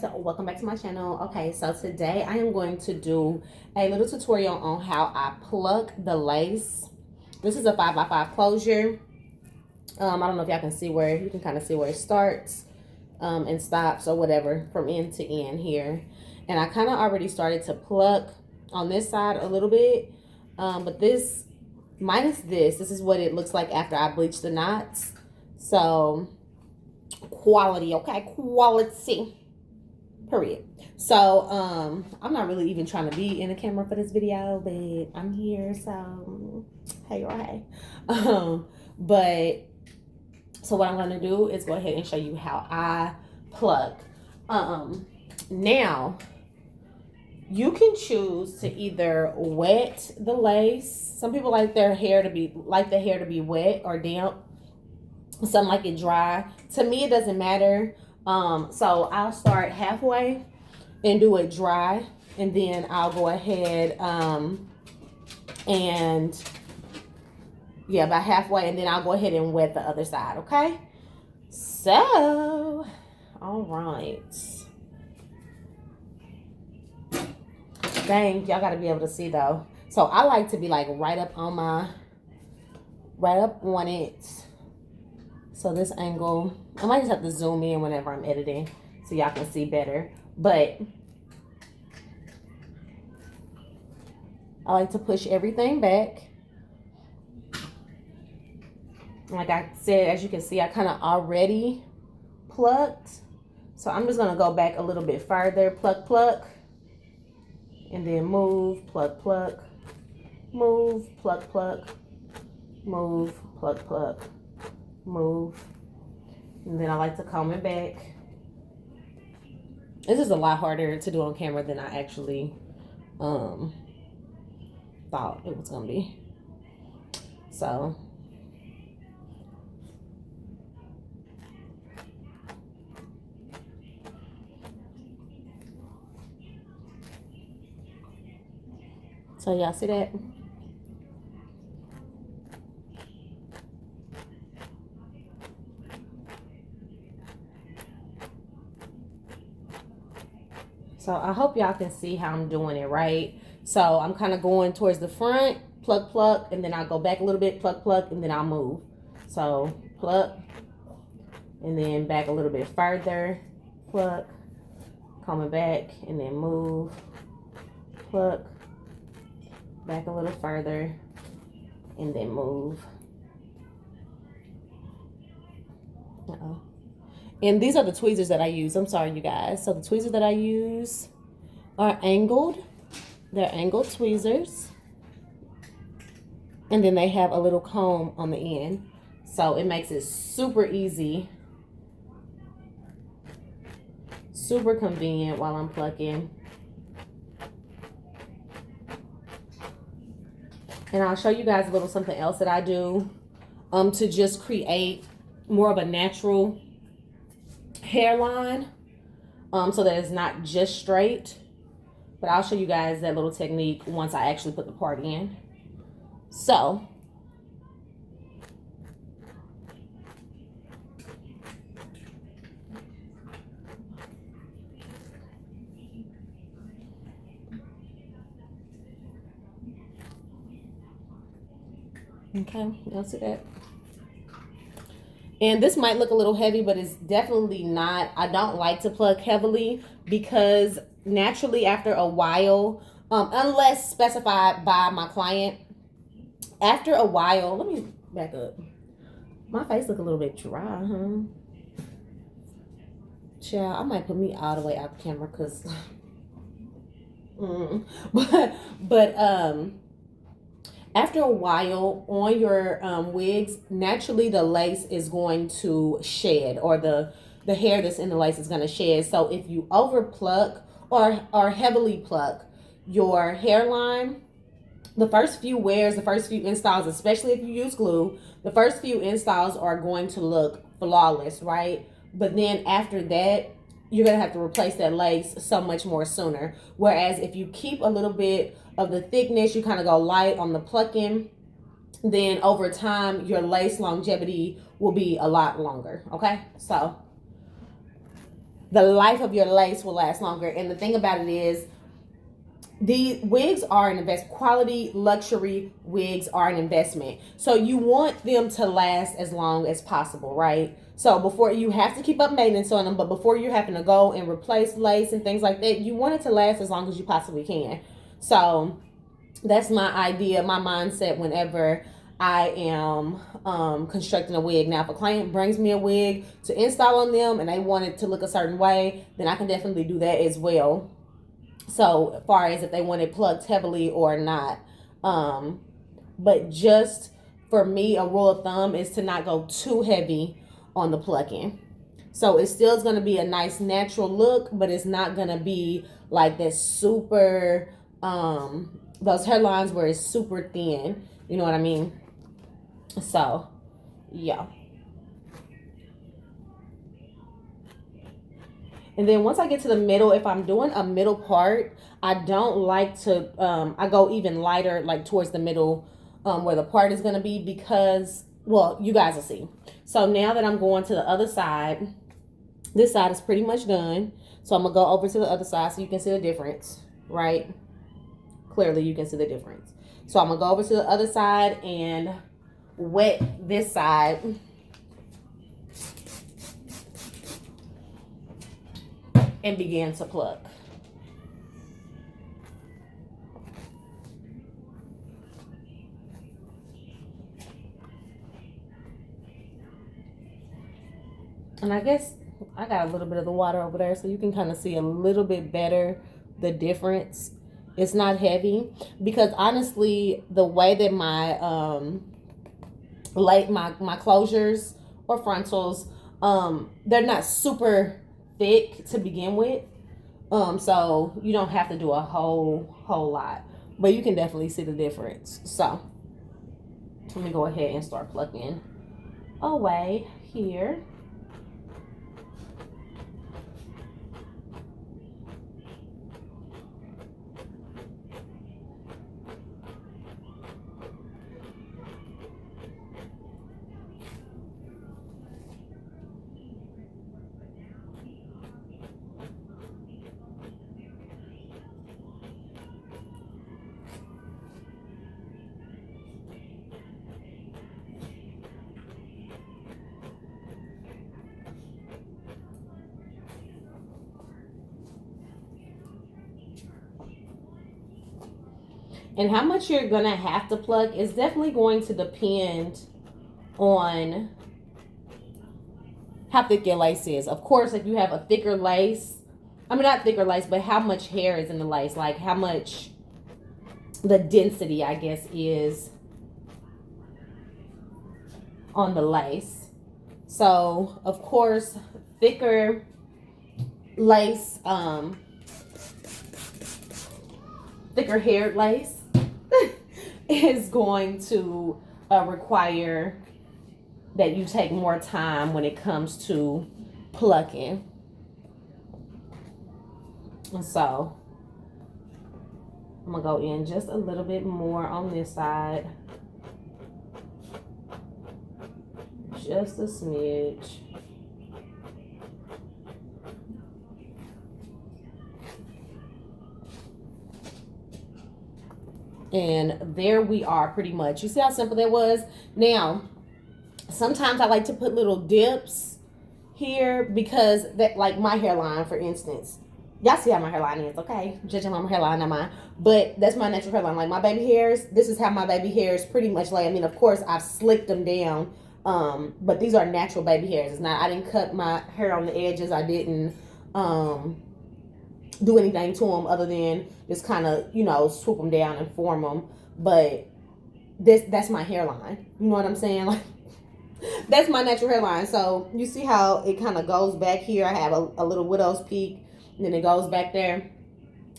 guys, welcome back to my channel. Okay, so today I am going to do a little tutorial on how I pluck the lace. This is a 5x5 closure. I don't know if y'all can see where, you can kind of see where it starts and stops or whatever from end to end here. And I kind of already started to pluck on this side a little bit, but this, minus this is what it looks like after I bleach the knots. So quality, okay, quality, period. So I'm not really even trying to be in the camera for this video, but I'm here, so hey or hey. But so what I'm going to do is go ahead and show you how I pluck. Now you can choose to either wet the lace. Some people like the hair to be wet or damp. Some like it dry. To me, it doesn't matter. So I'll start halfway and do it dry, and then I'll go ahead and yeah, about halfway, and then I'll go ahead and wet the other side. Okay. So, all right. Dang, y'all gotta be able to see though. So I like to be like right up on it. So this angle, I might just have to zoom in whenever I'm editing so y'all can see better. But I like to push everything back. Like I said, as you can see, I kind of already plucked. So I'm just gonna go back a little bit further, pluck, pluck, and then move, pluck, pluck, move, pluck, pluck, move, pluck, pluck, move, and then I like to comb it back. This is a lot harder to do on camera than I actually thought it was gonna be. So y'all see that? So I hope y'all can see how I'm doing it, right? So I'm kind of going towards the front, pluck, pluck, and then I'll go back a little bit, pluck, pluck, and then I'll move. So pluck, and then back a little bit further, pluck, coming back, and then move, pluck, back a little further, and then move. Uh-oh. And these are the tweezers that I use. I'm sorry, you guys. So the tweezers that I use are angled. They're angled tweezers. And then they have a little comb on the end. So it makes it super easy. Super convenient while I'm plucking. And I'll show you guys a little something else that I do to just create more of a natural hairline, so that it's not just straight. But I'll show you guys that little technique once I actually put the part in. So okay, y'all see that? And this might look a little heavy, but it's definitely not. I don't like to pluck heavily because naturally after a while, unless specified by my client, after a while, let me back up. My face look a little bit dry, huh? Child, I might put me all the way out the camera because, after a while on your wigs, naturally the lace is going to shed, or the hair that's in the lace is going to shed. So if you over pluck or heavily pluck your hairline, the first few wears, the first few installs, especially if you use glue, the first few installs are going to look flawless, right? But then after that, you're going to have to replace that lace so much more sooner. Whereas if you keep a little bit of the thickness, you kind of go light on the plucking, then over time, your lace longevity will be a lot longer, okay? So the life of your lace will last longer. And the thing about it is, the wigs are an investment. Quality luxury wigs are an investment. So you want them to last as long as possible, right? So before, you have to keep up maintenance on them, but before you're having to go and replace lace and things like that, you want it to last as long as you possibly can. So that's my idea, my mindset whenever I am constructing a wig. Now, if a client brings me a wig to install on them and they want it to look a certain way, then I can definitely do that as well. So as far as if they want it plucked heavily or not. But just for me, a rule of thumb is to not go too heavy on the plucking. So it still is going to be a nice natural look, but it's not going to be like that super, those hairlines where it's super thin. You know what I mean? So, yeah. And then once I get to the middle, if I'm doing a middle part, I don't like to, I go even lighter, like towards the middle where the part is going to be, because, well, you guys will see. So now that I'm going to the other side, this side is pretty much done. So I'm going to go over to the other side so you can see the difference, right? Clearly you can see the difference. So I'm going to go over to the other side and wet this side. And begin to pluck. And I guess I got a little bit of the water over there so you can kind of see a little bit better the difference. It's not heavy because honestly, the way that my my closures or frontals, they're not super thick to begin with, so you don't have to do a whole lot, but you can definitely see the difference. So let me go ahead and start plucking away here. And how much you're going to have to pluck is definitely going to depend on how thick your lace is. Of course, if you have a thicker lace, I mean, not thicker lace, but how much hair is in the lace, like how much the density, I guess, is on the lace. So, of course, thicker lace, thicker haired lace is going to require that you take more time when it comes to plucking. And so I'm gonna go in just a little bit more on this side, just a smidge. And there we are pretty much. You see how simple that was? Now, sometimes I like to put little dips here because that, like my hairline, for instance. Y'all see how my hairline is, okay? Judging my hairline, not mine. But that's my natural hairline. Like my baby hairs, this is how my baby hairs pretty much lay. I mean, of course, I've slicked them down. But these are natural baby hairs. It's not, I didn't cut my hair on the edges. I didn't do anything to them other than just kind of, you know, swoop them down and form them. But that's my hairline. You know what I'm saying? Like, that's my natural hairline. So you see how it kind of goes back here. I have a little widow's peak, and then it goes back there.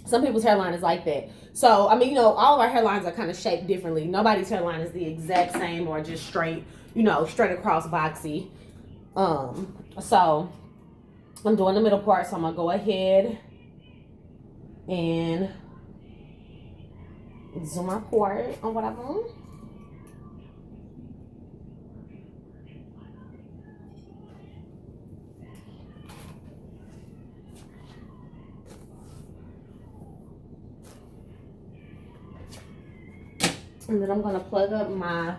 Some people's hairline is like that. So, I mean, you know, all of our hairlines are kind of shaped differently. Nobody's hairline is the exact same or just straight, you know, straight across boxy. So I'm doing the middle part, so I'm gonna go ahead and zoom my port on what I'm doing. And then I'm going to plug up my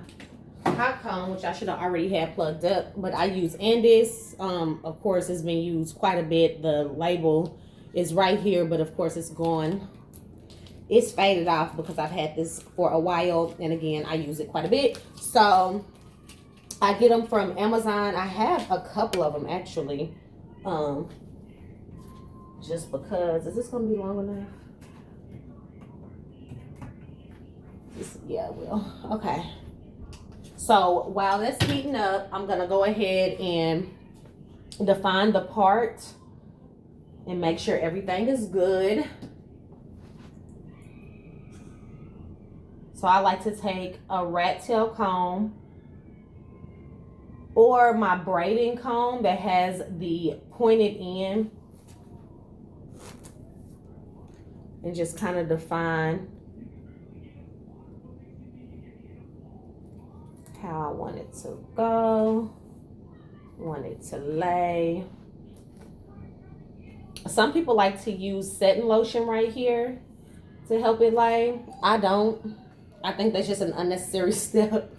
hot comb, which I should have already had plugged up. But I use Andes. Of course, it's been used quite a bit. The label is right here, but of course it's gone. It's faded off because I've had this for a while. And again, I use it quite a bit. So I get them from Amazon. I have a couple of them actually. Just because. Is this going to be long enough? Yeah, it will. Okay. So while that's heating up, I'm going to go ahead and define the part and make sure everything is good. So I like to take a rat tail comb or my braiding comb that has the pointed end and just kind of define how I want it to go, want it to lay. Some people like to use setting lotion right here to help it lay. I don't. I think that's just an unnecessary step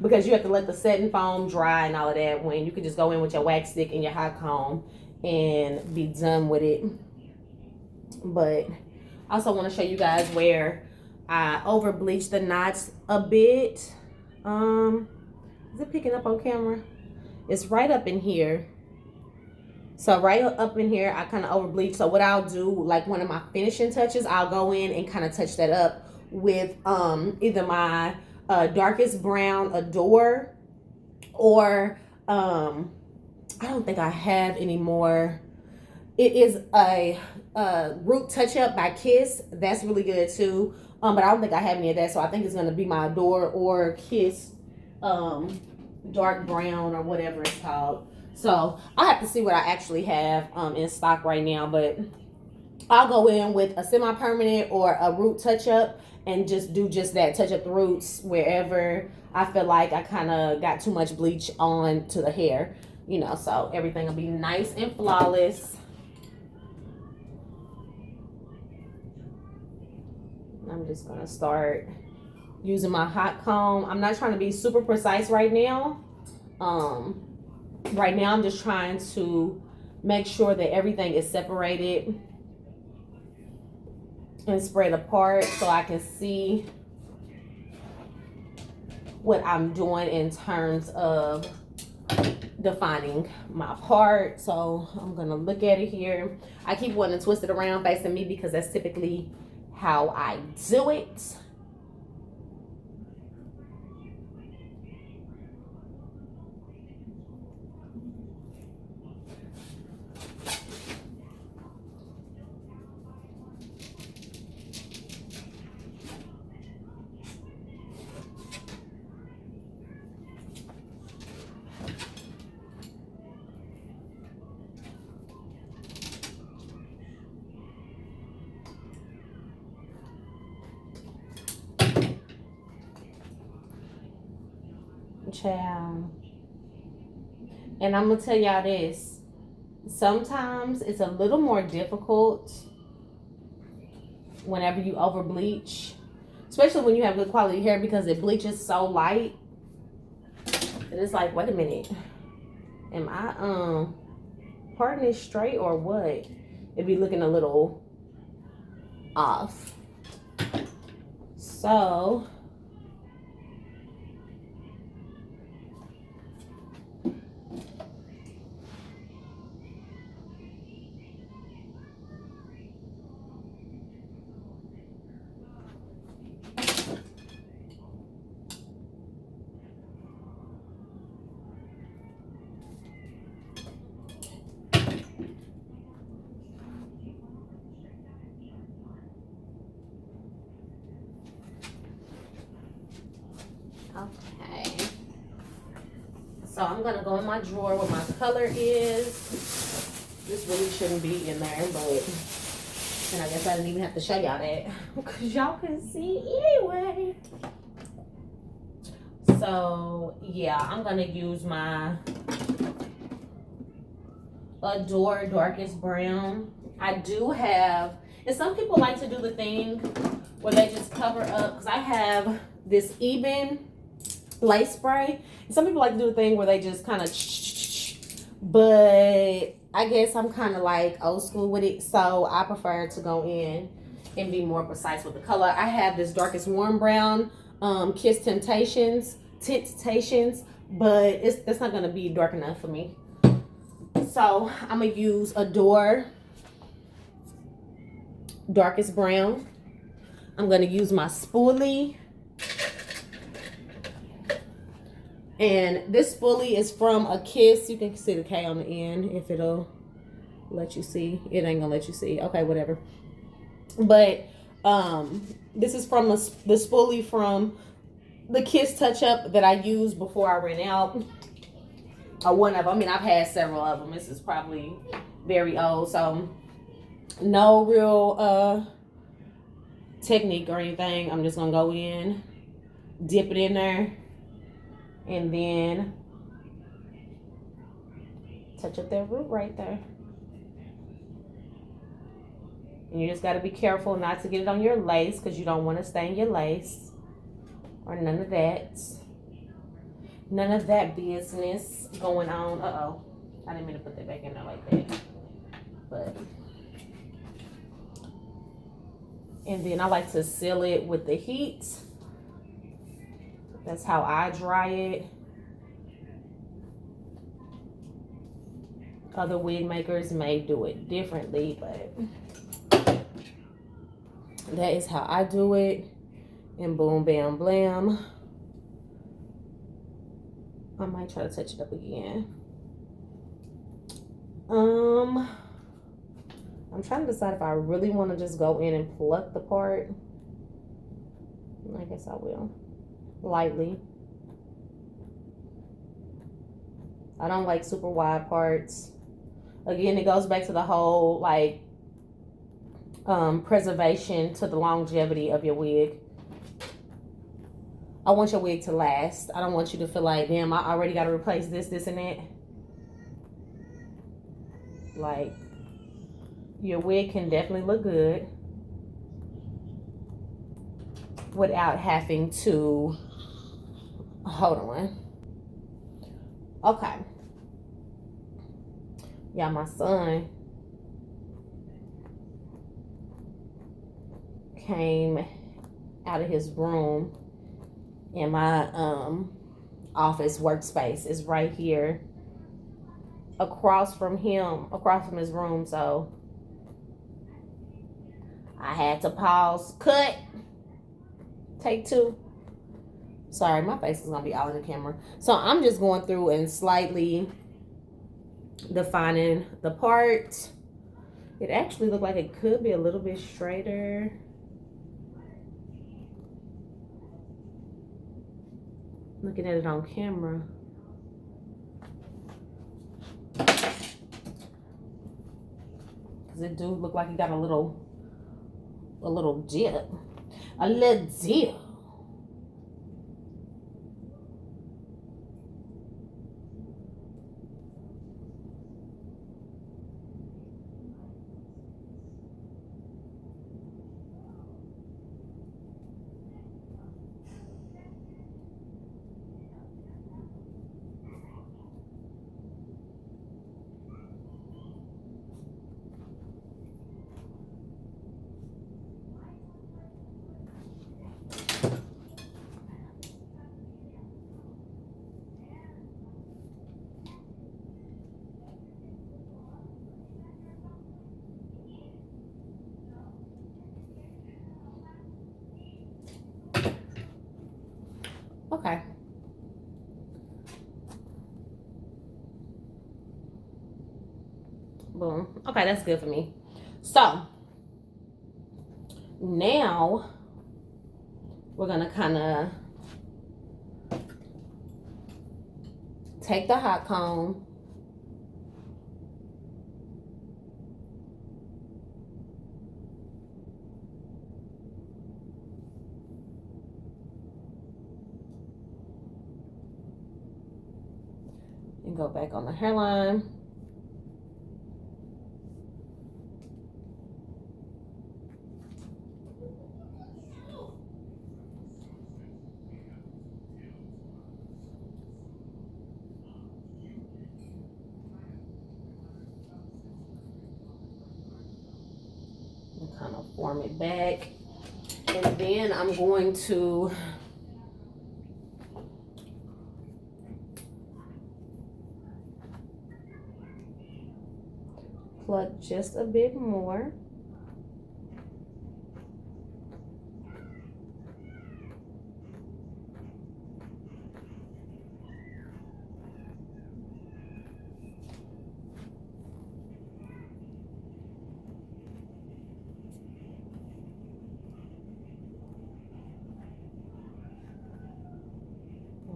because you have to let the setting foam dry and all of that when you could just go in with your wax stick and your hot comb and be done with it. But I also want to show you guys where I over bleached the knots a bit. Is it picking up on camera? It's right up in here. So right up in here, I kind of over bleached. So what I'll do, like one of my finishing touches, I'll go in and kind of touch that up with either my darkest brown Adore or I don't think I have any more. It is a Root Touch Up by Kiss. That's really good too. But I don't think I have any of that, so I think it's going to be my Adore or Kiss dark brown or whatever it's called. So I have to see what I actually have in stock right now, but I'll go in with a semi-permanent or a root touch-up and just do just that, touch up the roots wherever I feel like I kind of got too much bleach on to the hair, you know, so everything will be nice and flawless. I'm just gonna start using my hot comb. I'm not trying to be super precise right now. Right now I'm just trying to make sure that everything is separated and spread apart so I can see what I'm doing in terms of defining my part. So I'm gonna look at it here. I keep wanting to twist it around facing me because that's typically how I do it. Child. And I'm gonna tell y'all this, sometimes it's a little more difficult whenever you over bleach, especially when you have good quality hair, because it bleaches so light and it's like, wait a minute, am I parting it straight or what? It'd be looking a little off. So okay, so I'm gonna go in my drawer where my color is. This really shouldn't be in there, but, and I guess I didn't even have to show y'all that because y'all can see anyway. So yeah, I'm gonna use my Adore Darkest Brown. I do have, and some people like to do the thing where they just cover up, because I have this Eben lace spray. Some people like to do the thing where they just kind of, but I guess I'm kind of like old school with it, so I prefer to go in and be more precise with the color. I have this darkest warm brown, Kiss Temptations, but that's not gonna be dark enough for me. So I'm gonna use Adore darkest brown. I'm gonna use my spoolie. And this spoolie is from a Kiss. You can see the K on the end if it'll let you see. It ain't gonna let you see. Okay, whatever. But this is from the spoolie from the Kiss Touch Up that I used before I ran out. One of them. I mean, I've had several of them. This is probably very old, so no real technique or anything. I'm just gonna go in, dip it in there, and then touch up that root right there. And you just got to be careful not to get it on your lace, because you don't want to stain your lace or none of that. None of that business going on. Uh-oh. I didn't mean to put that back in there like that. But. And then I like to seal it with the heat. That's how I dry it. Other wig makers may do it differently, but that is how I do it. And boom, bam, blam. I might try to touch it up again. I'm trying to decide if I really want to just go in and pluck the part. I guess I will. Lightly. I don't like super wide parts. Again, it goes back to the whole like preservation to the longevity of your wig. I want your wig to last. I don't want you to feel like, damn, I already got to replace this, and that. Like, your wig can definitely look good without having to, hold on. Okay. Yeah, my son came out of his room, and my office workspace is right here across from him, across from his room. So I had to pause, cut, take two. Sorry, my face is gonna be all in the camera. So I'm just going through and slightly defining the part. It actually looked like it could be a little bit straighter. Looking at it on camera. Cause it do look like it got a little dip. A little dip. Okay. Boom. Okay, that's good for me. So now we're gonna kind of take the hot comb and go back on the hairline. form it back. And then I'm going to pluck just a bit more.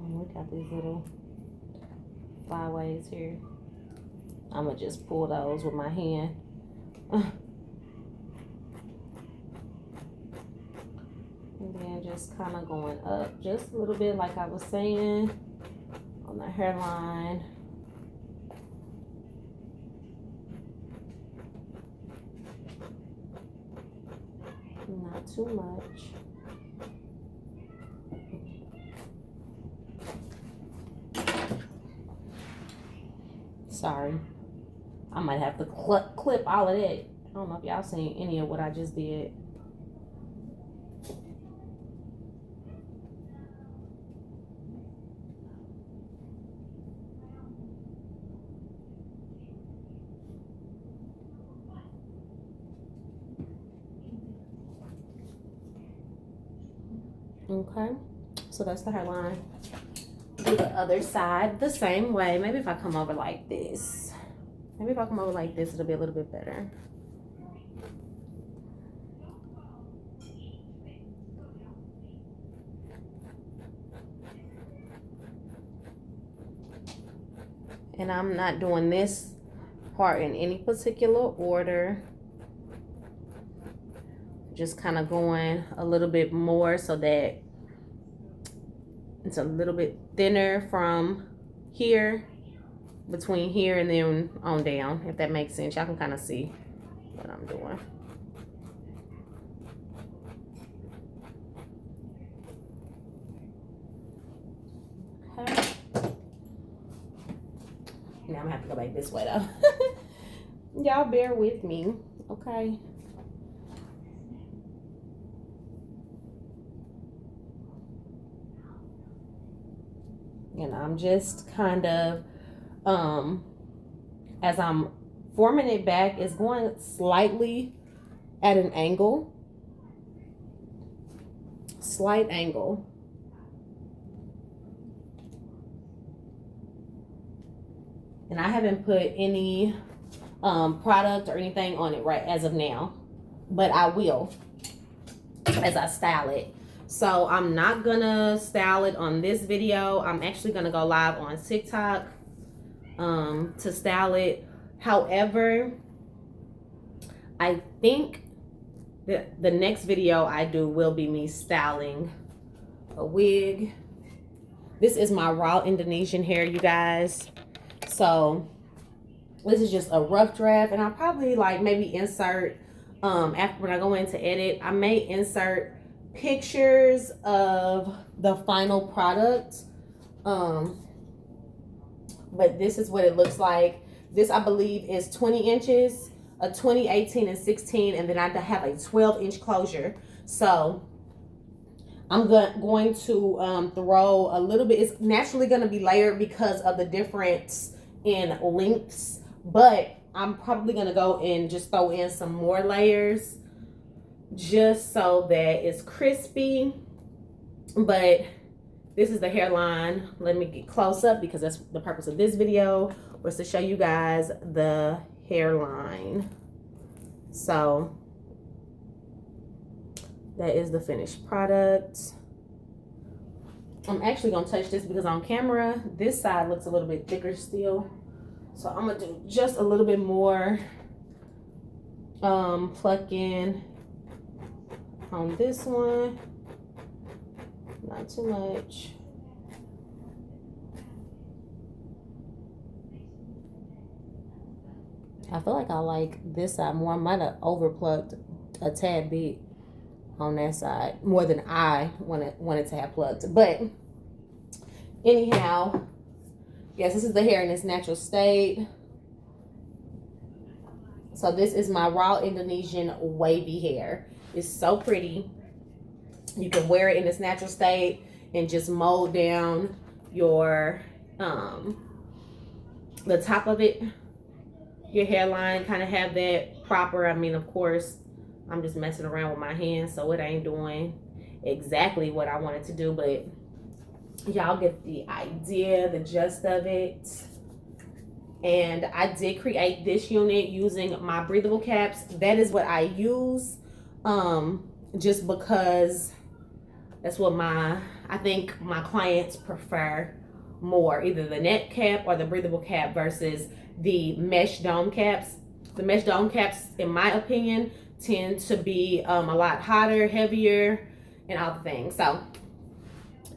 We got these little flyaways here. I'm gonna just pull those with my hand. And then just kind of going up just a little bit, like I was saying, on the hairline. Not too much. Sorry, I might have to clip all of that. I don't know if y'all seen any of what I just did. Okay, so that's the hairline. Do the other side the same way. Maybe if I come over like this. Maybe if I come over like this, it'll be a little bit better. And I'm not doing this part in any particular order. Just kind of going a little bit more so that it's a little bit thinner from here, between here and then on down, if that makes sense. Y'all can kind of see what I'm doing. Okay. Now I'm gonna have to go back this way though. Y'all bear with me, okay? And I'm just kind of, as I'm forming it back, it's going slightly at an angle. Slight angle. And I haven't put any product or anything on it right as of now. But I will as I style it. So I'm not gonna style it on this video. I'm actually gonna go live on TikTok to style it. However, I think that the next video I do will be me styling a wig. This is my raw Indonesian hair, you guys. So this is just a rough draft, and I'll probably like maybe insert after when I go in to edit, I may insert pictures of the final product. But this is what it looks like. This I believe is 20 inches, a 20, 18, and 16, and then I have a 12-inch closure. So I'm going to throw a little bit. It's naturally going to be layered because of the difference in lengths, but I'm probably going to go and just throw in some more layers just so that it's crispy. But this is the hairline. Let me get close up because that's the purpose of this video, was to show you guys the hairline. So that is the finished product. I'm actually gonna touch this because on camera this side looks a little bit thicker still, so I'm gonna do just a little bit more plucking on this one, not too much. I feel like I like this side more. I might have overplucked a tad bit on that side more than I wanted to have plucked. But anyhow, yes, this is the hair in its natural state. So this is my raw Indonesian wavy hair. It's so pretty. You can wear it in its natural state and just mold down your the top of it, your hairline, kind of have that proper. I mean, of course, I'm just messing around with my hands, so it ain't doing exactly what I wanted to do, but y'all get the idea, the gist of it. And I did create this unit using my breathable caps. That is what I use, just because that's what I think my clients prefer more, either the net cap or the breathable cap versus the mesh dome caps. The mesh dome caps, in my opinion, tend to be a lot hotter, heavier, and all the things. So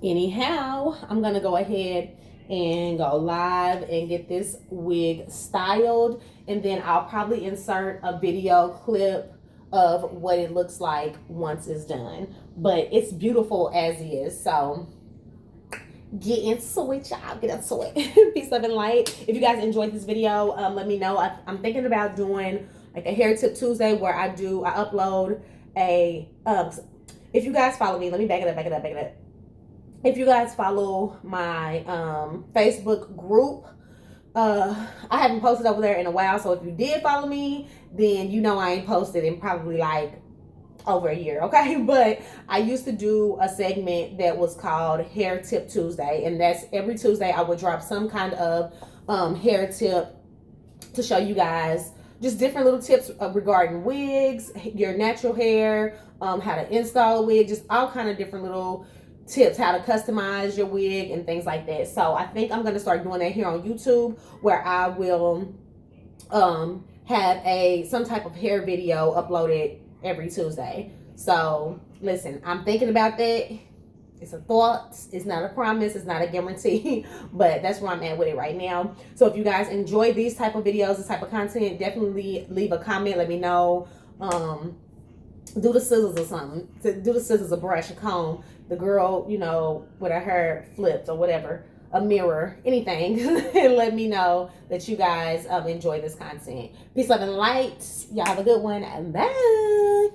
anyhow, I'm gonna go ahead and go live and get this wig styled, and then I'll probably insert a video clip of what it looks like once it's done. But it's beautiful as is, so get into it, y'all. Get into it. Peace, love, and light. If you guys enjoyed this video, let me know. I'm thinking about doing like a hair tip Tuesday where I upload a if you guys follow me, let me back it up. If you guys follow my Facebook group, I haven't posted over there in a while, so if you did follow me, then you know I ain't posted in probably like over a year, okay? But I used to do a segment that was called Hair Tip Tuesday, and that's every Tuesday I would drop some kind of hair tip to show you guys just different little tips regarding wigs, your natural hair, how to install a wig, just all kind of different little tips, how to customize your wig and things like that. So I think I'm going to start doing that here on YouTube, where I will have some type of hair video uploaded every Tuesday. So listen, I'm thinking about that. It's a thought. It's not a promise. It's not a guarantee. But that's where I'm at with it right now. So if you guys enjoy these type of videos, this type of content, definitely leave a comment. Let me know. Do the scissors or something. Do the scissors, a brush, a comb. The girl, you know, with her hair flipped or whatever. A mirror, anything. And let me know that you guys enjoy this content. Peace, love, and light. Y'all have a good one. Bye.